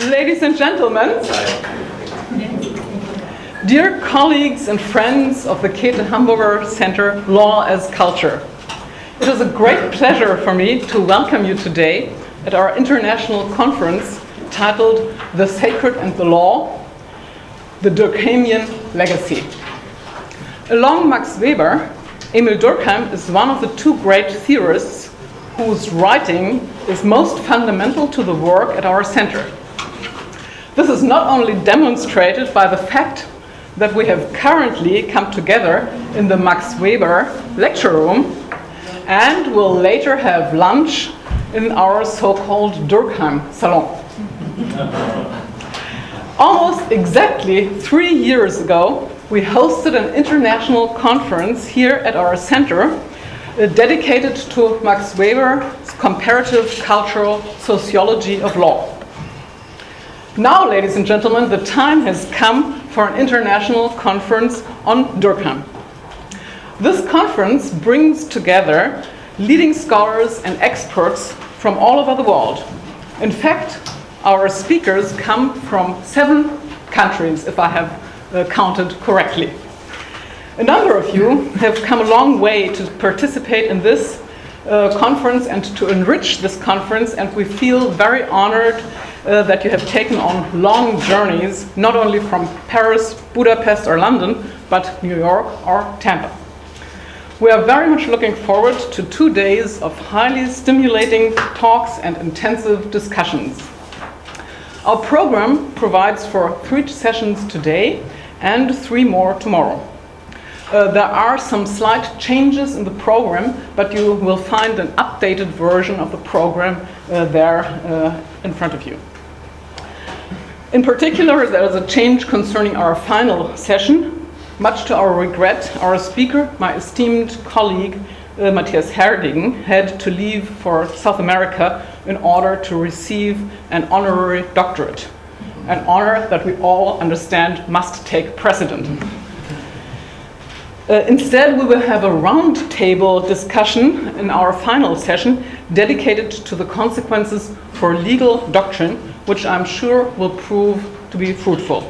Ladies and gentlemen, dear colleagues and friends of the Käte Hamburger Center Law as Culture, it is a great pleasure for me to welcome you today at our international conference titled The Sacred and the Law, the Durkheimian Legacy. Along Max Weber, Émile Durkheim is one of the two great theorists whose writing is most fundamental to the work at our center. This is not only demonstrated by the fact that we have currently come together in the Max Weber lecture room and will later have lunch in our so-called Durkheim salon. Almost exactly 3 years ago, we hosted an international conference here at our center dedicated to Max Weber's comparative cultural sociology of law. Now, ladies and gentlemen, the time has come for an international conference on Durkheim. This conference brings together leading scholars and experts from all over the world. In fact, our speakers come from 7 countries, if I have counted correctly. A number of you have come a long way to participate in this conference and to enrich this conference, and we feel very honored that you have taken on long journeys, not only from Paris, Budapest or London, but New York or Tampa. We are very much looking forward to 2 days of highly stimulating talks and intensive discussions. Our program provides for 3 sessions today and 3 more tomorrow. There are some slight changes in the program, but you will find an updated version of the program there in front of you. In particular, there is a change concerning our final session. Much to our regret, our speaker, my esteemed colleague Matthias Herding, had to leave for South America in order to receive an honorary doctorate, an honor that we all understand must take precedent. Instead, we will have a roundtable discussion in our final session dedicated to the consequences for legal doctrine, which I'm sure will prove to be fruitful.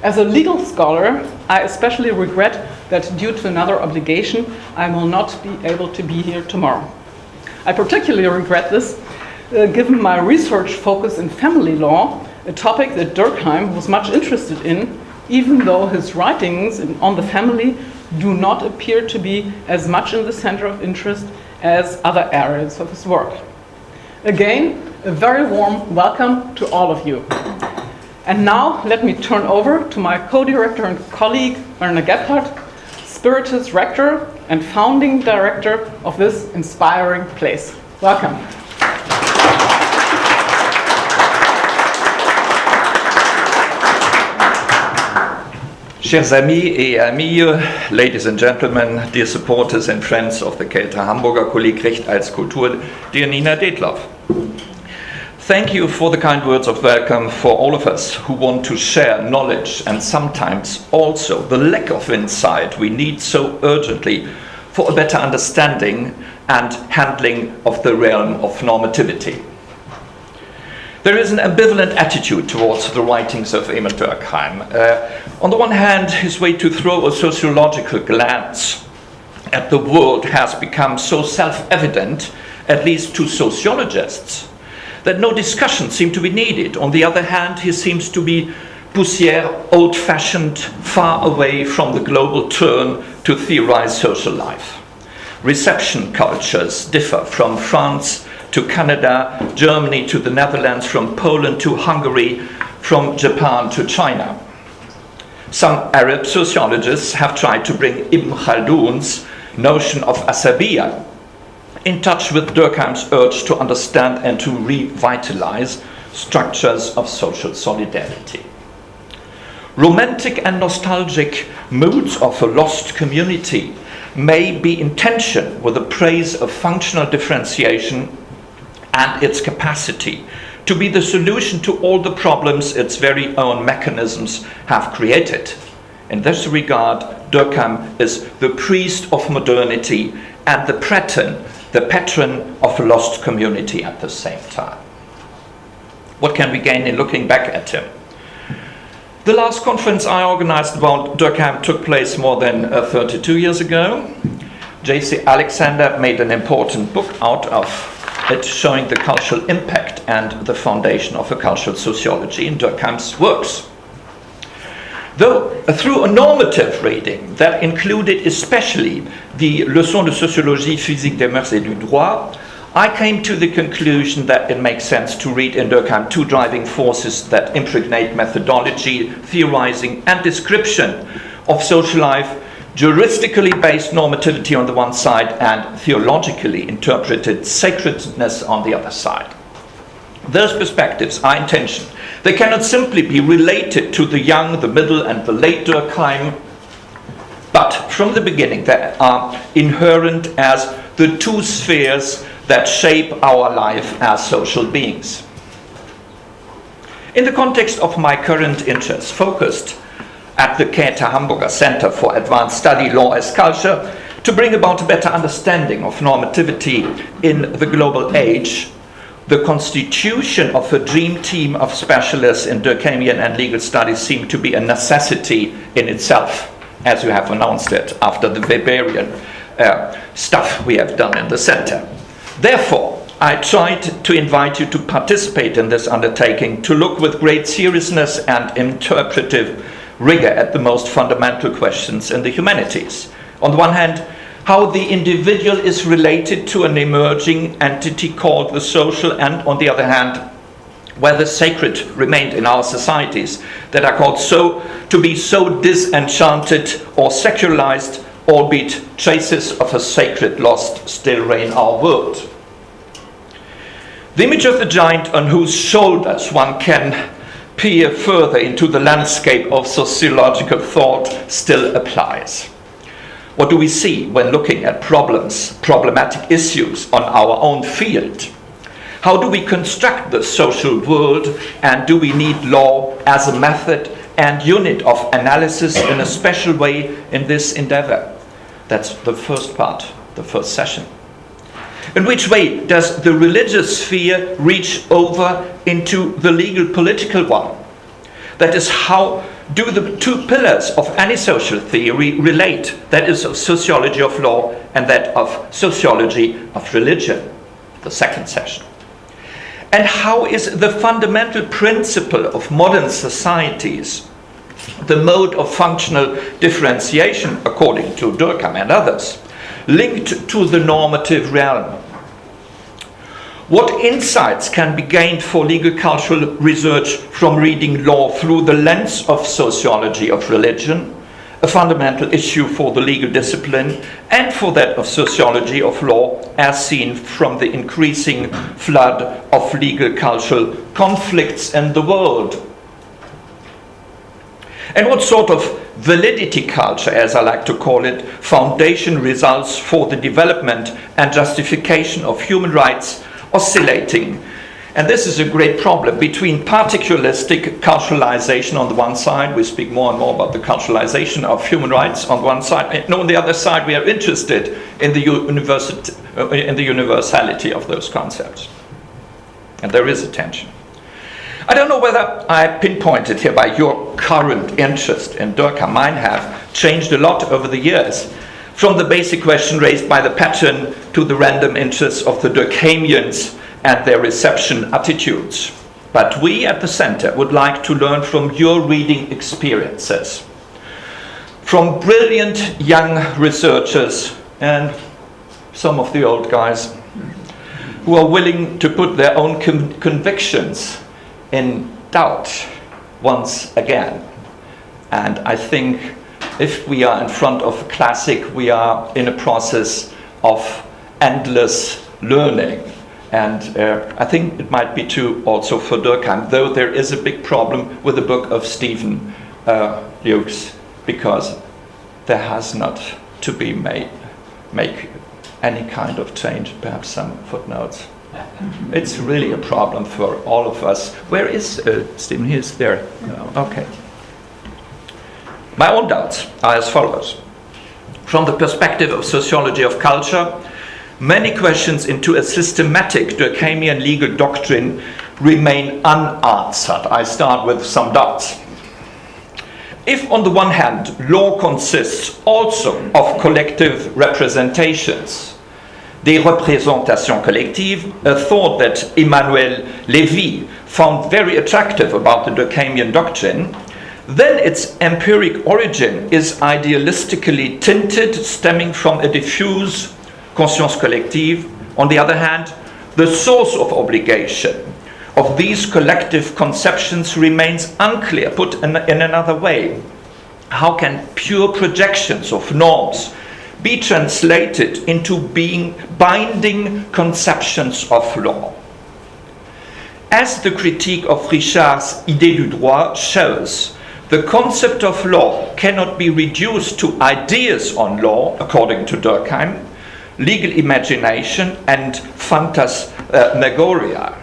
As a legal scholar, I especially regret that due to another obligation, I will not be able to be here tomorrow. I particularly regret this, given my research focus in family law, a topic that Durkheim was much interested in, even though his writings on the family do not appear to be as much in the center of interest as other areas of his work. Again, a very warm welcome to all of you. And now let me turn over to my co-director and colleague, Werner Gephart, Spiritus Rector and founding director of this inspiring place. Welcome. Chers amis et amies, ladies and gentlemen, dear supporters and friends of the Käte Hamburger Kolleg Recht als Kultur, dear Nina Dethloff. Thank you for the kind words of welcome for all of us who want to share knowledge and sometimes also the lack of insight we need so urgently for a better understanding and handling of the realm of normativity. There is an ambivalent attitude towards the writings of Émile Durkheim. On the one hand, his way to throw a sociological glance at the world has become so self-evident, at least to sociologists, that no discussion seemed to be needed. On the other hand, he seems to be poussière, old-fashioned, far away from the global turn to theorize social life. Reception cultures differ from France to Canada, Germany to the Netherlands, from Poland to Hungary, from Japan to China. Some Arab sociologists have tried to bring Ibn Khaldun's notion of asabiya in touch with Durkheim's urge to understand and to revitalize structures of social solidarity. Romantic and nostalgic moods of a lost community may be in tension with the praise of functional differentiation and its capacity to be the solution to all the problems its very own mechanisms have created. In this regard, Durkheim is the priest of modernity and the patron of a lost community at the same time. What can we gain in looking back at him? The last conference I organized about Durkheim took place more than 32 years ago. J.C. Alexander made an important book out of it, showing the cultural impact and the foundation of a cultural sociology in Durkheim's works. Though through a normative reading that included especially the Leçons de sociologie physique des mœurs et du droit, I came to the conclusion that it makes sense to read in Durkheim two driving forces that impregnate methodology, theorizing, and description of social life: juristically based normativity on the one side and theologically interpreted sacredness on the other side. Those perspectives are intention. They cannot simply be related to the young, the middle, and the late Durkheim, but from the beginning they are inherent as the two spheres that shape our life as social beings. In the context of my current interest, focused at the Käte Hamburger Center for Advanced Study, Law as Culture, to bring about a better understanding of normativity in the global age, the constitution of a dream team of specialists in Durkheimian and legal studies seemed to be a necessity in itself, as you have announced it after the Weberian stuff we have done in the center. Therefore, I tried to invite you to participate in this undertaking, to look with great seriousness and interpretive rigor at the most fundamental questions in the humanities. On the one hand, how the individual is related to an emerging entity called the social, and on the other hand, whether sacred remained in our societies that are called so to be so disenchanted or secularized, albeit traces of a sacred lost still reign our world. The image of the giant on whose shoulders one can peer further into the landscape of sociological thought still applies. What do we see when looking at problematic issues on our own field? How do we construct the social world, and do we need law as a method and unit of analysis in a special way in this endeavor? That's the first part, the first session. In which way does the religious sphere reach over into the legal political one? That is, how do the two pillars of any social theory relate? That is, of sociology of law and that of sociology of religion, the second session. And how is the fundamental principle of modern societies, the mode of functional differentiation, according to Durkheim and others, linked to the normative realm? What insights can be gained for legal cultural research from reading law through the lens of sociology of religion, a fundamental issue for the legal discipline, and for that of sociology of law, as seen from the increasing flood of legal cultural conflicts in the world? And what sort of validity culture, as I like to call it, foundation results for the development and justification of human rights oscillating, and this is a great problem, between particularistic culturalization on the one side, we speak more and more about the culturalization of human rights on one side, and on the other side we are interested in the universality of those concepts. And there is a tension. I don't know whether I pinpointed here by your current interest in Durkheim. Mine have changed a lot over the years, from the basic question raised by the pattern to the random interests of the Durkheimians and their reception attitudes. But we at the center would like to learn from your reading experiences, from brilliant young researchers and some of the old guys who are willing to put their own convictions in doubt once again. And I think if we are in front of a classic, we are in a process of endless learning. And I think it might be true also for Durkheim, though there is a big problem with the book of Stephen Hughes, because there has not to be make any kind of change, perhaps some footnotes. It's really a problem for all of us. Where is Stephen? He is there. Okay. My own doubts are as follows. From the perspective of sociology of culture, many questions into a systematic Durkheimian legal doctrine remain unanswered. I start with some doubts. If on the one hand, law consists also of collective representations, des représentations collectives, a thought that Emmanuel Lévy found very attractive about the Durkheimian doctrine, then its empiric origin is idealistically tinted, stemming from a diffuse conscience collective. On the other hand, the source of obligation of these collective conceptions remains unclear. Put in another way, how can pure projections of norms be translated into being binding conceptions of law? As the critique of Richard's Idée du droit shows, the concept of law cannot be reduced to ideas on law, according to Durkheim, legal imagination and phantasmagoria.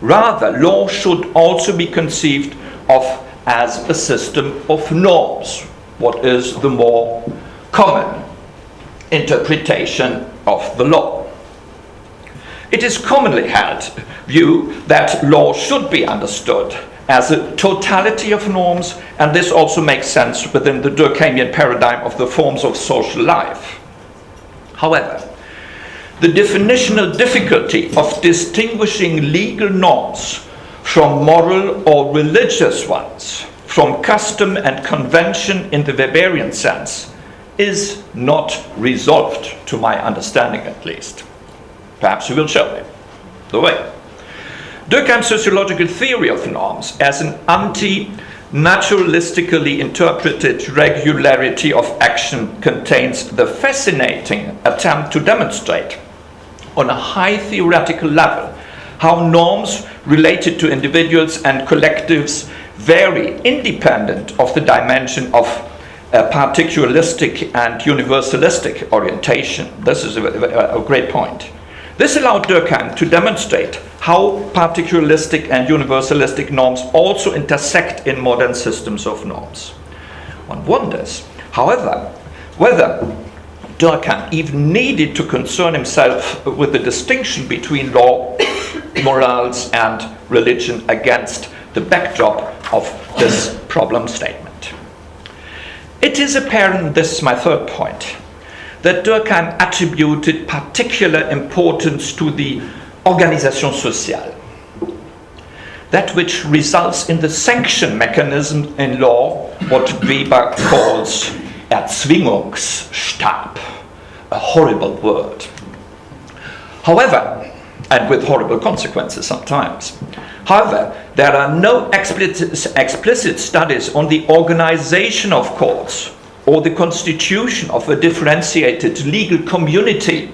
Rather, law should also be conceived of as a system of norms, what is the more common interpretation of the law. It is commonly held view that law should be understood as a totality of norms, and this also makes sense within the Durkheimian paradigm of the forms of social life. However, the definitional difficulty of distinguishing legal norms from moral or religious ones, from custom and convention in the Weberian sense, is not resolved, to my understanding at least. Perhaps you will show me the way. Durkheim's sociological theory of norms as an anti-naturalistically interpreted regularity of action contains the fascinating attempt to demonstrate on a high theoretical level how norms related to individuals and collectives vary independent of the dimension of a particularistic and universalistic orientation. This is a great point. This allowed Durkheim to demonstrate how particularistic and universalistic norms also intersect in modern systems of norms. One wonders, however, whether Durkheim even needed to concern himself with the distinction between law, morals, and religion against the backdrop of this problem statement. It is apparent, this is my third point, that Durkheim attributed particular importance to the organisation sociale, that which results in the sanction mechanism in law, what Weber calls Erzwingungsstab, a horrible word. However, and with horrible consequences sometimes. However, there are no explicit studies on the organization of courts or the constitution of a differentiated legal community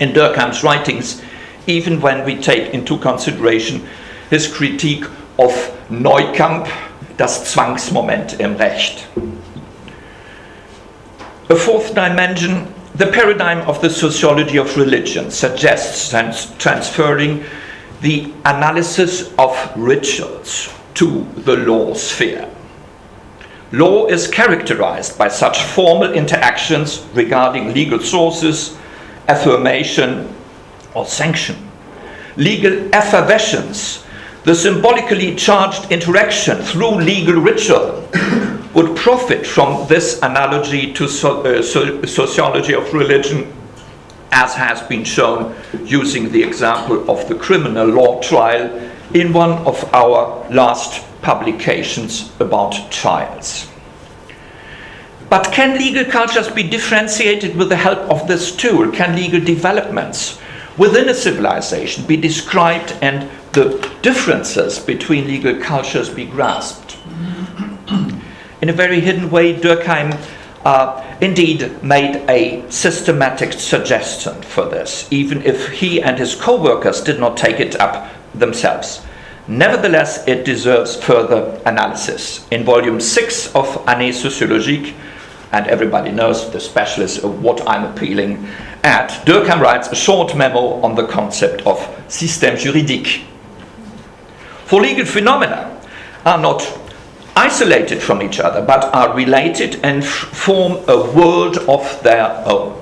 in Durkheim's writings, even when we take into consideration his critique of Neukamp, das Zwangsmoment im Recht. A fourth dimension, the paradigm of the sociology of religion suggests transferring the analysis of rituals to the law sphere. Law is characterized by such formal interactions regarding legal sources, affirmation, or sanction. Legal effervescence, the symbolically charged interaction through legal ritual, would profit from this analogy to sociology of religion, as has been shown using the example of the criminal law trial in one of our last publications about trials. But can legal cultures be differentiated with the help of this tool? Can legal developments within a civilization be described and the differences between legal cultures be grasped? In a very hidden way, Durkheim indeed made a systematic suggestion for this, even if he and his co-workers did not take it up themselves. Nevertheless, it deserves further analysis. In volume 6 of Année Sociologique, and everybody knows the specialist of what I'm appealing at, Durkheim writes a short memo on the concept of système juridique. For legal phenomena are not isolated from each other, but are related and form a world of their own.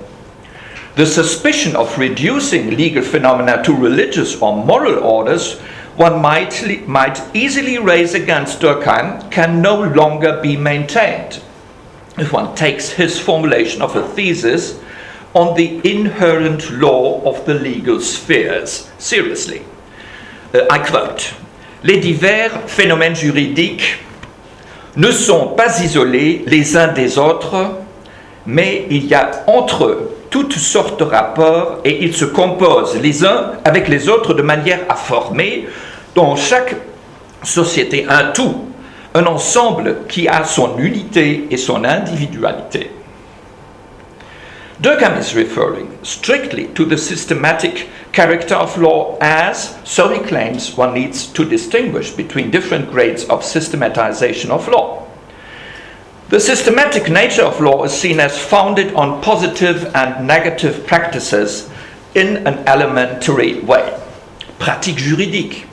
The suspicion of reducing legal phenomena to religious or moral orders one might easily raise against Durkheim can no longer be maintained if one takes his formulation of a thesis on the inherent law of the legal spheres seriously. I quote, les divers phénomènes juridiques ne sont pas isolés les uns des autres, mais il y a entre eux toutes sortes de rapports et ils se composent les uns avec les autres de manière à former dans chaque société un tout, un ensemble qui a son unité et son individualité. Durkheim is referring strictly to the systematic character of law as, so he claims, one needs to distinguish between different grades of systematization of law. The systematic nature of law is seen as founded on positive and negative practices in an elementary way. Pratique juridique.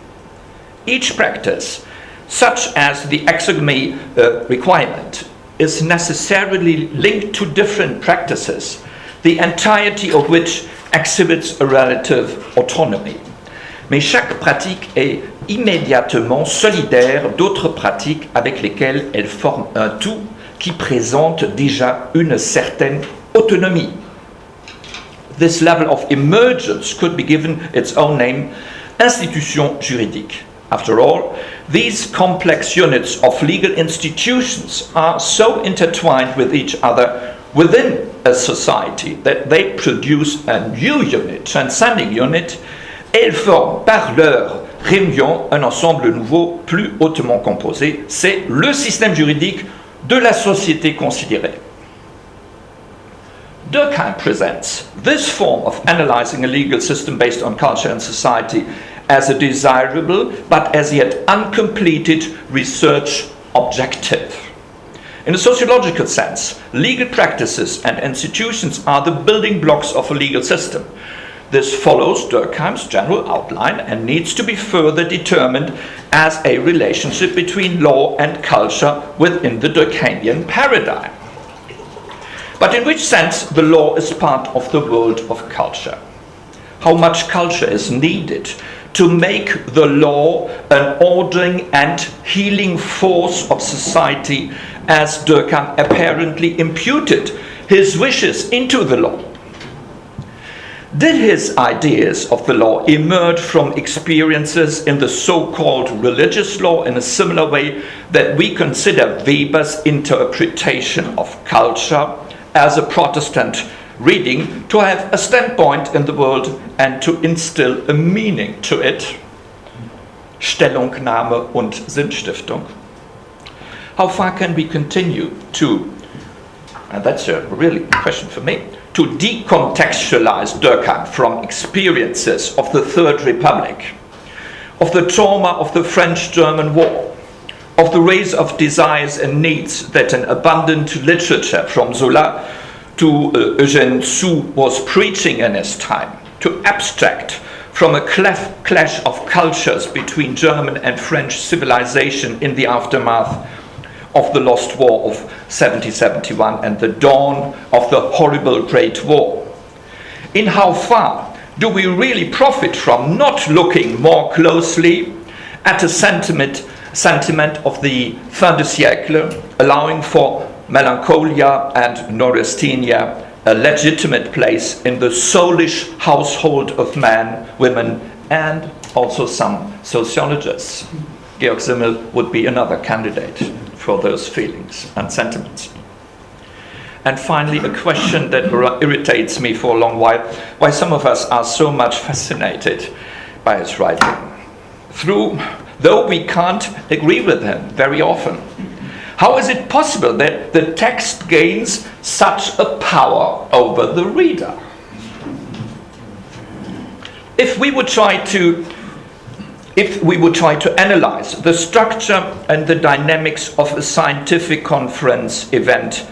Each practice, such as the exogamy requirement, is necessarily linked to different practices, the entirety of which exhibits a relative autonomy. Mais chaque pratique est immédiatement solidaire d'autres pratiques avec lesquelles elle forme un tout qui présente déjà une certaine autonomie. This level of emergence could be given its own name, institution juridique. After all, these complex units of legal institutions are so intertwined with each other within a society that they produce a new unit, transcending unit, et elles forment par leur réunion un ensemble nouveau, plus hautement composé. C'est le système juridique de la société considérée. Durkheim presents this form of analyzing a legal system based on culture and society as a desirable but as yet uncompleted research objective. In a sociological sense, legal practices and institutions are the building blocks of a legal system. This follows Durkheim's general outline and needs to be further determined as a relationship between law and culture within the Durkheimian paradigm. But in which sense the law is part of the world of culture? How much culture is needed to make the law an ordering and healing force of society, as Durkheim apparently imputed his wishes into the law? Did his ideas of the law emerge from experiences in the so-called religious law in a similar way that we consider Weber's interpretation of culture as a Protestant reading to have a standpoint in the world and to instill a meaning to it? Stellungnahme und Sinnstiftung. How far can we continue to, and that's a really question for me, to decontextualize Durkheim from experiences of the Third Republic, of the trauma of the French-German War, of the race of desires and needs that an abundant literature from Zola to Eugène Sue was preaching in his time, to abstract from a clash of cultures between German and French civilization in the aftermath of the Lost War of 1771 and the dawn of the horrible Great War? In how far do we really profit from not looking more closely at a sentiment of the fin de siècle, allowing for melancholia and neurasthenia a legitimate place in the soulish household of man, women, and also some sociologists? Georg Simmel would be another candidate for those feelings and sentiments. And finally, a question that irritates me for a long while: why some of us are so much fascinated by his writing, though we can't agree with him very often. How is it possible that the text gains such a power over the reader? If we would try to analyze the structure and the dynamics of a scientific conference event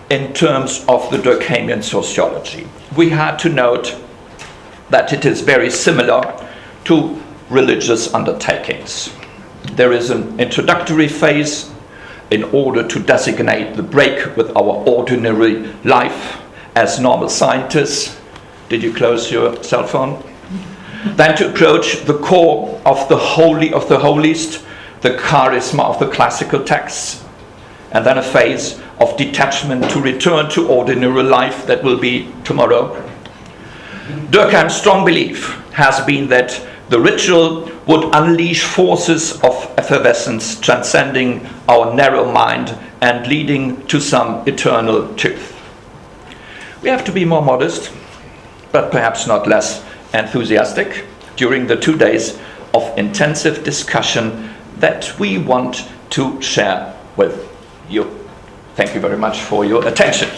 in terms of the Durkheimian sociology, we had to note that it is very similar to religious undertakings. There is an introductory phase in order to designate the break with our ordinary life as normal scientists. Did you close your cell phone? Then to approach the core of the holy of the holiest, the charisma of the classical texts, and then a phase of detachment to return to ordinary life that will be tomorrow. Durkheim's strong belief has been that the ritual would unleash forces of effervescence transcending our narrow mind and leading to some eternal truth. We have to be more modest, but perhaps not less enthusiastic during the 2 days of intensive discussion that we want to share with you. Thank you very much for your attention.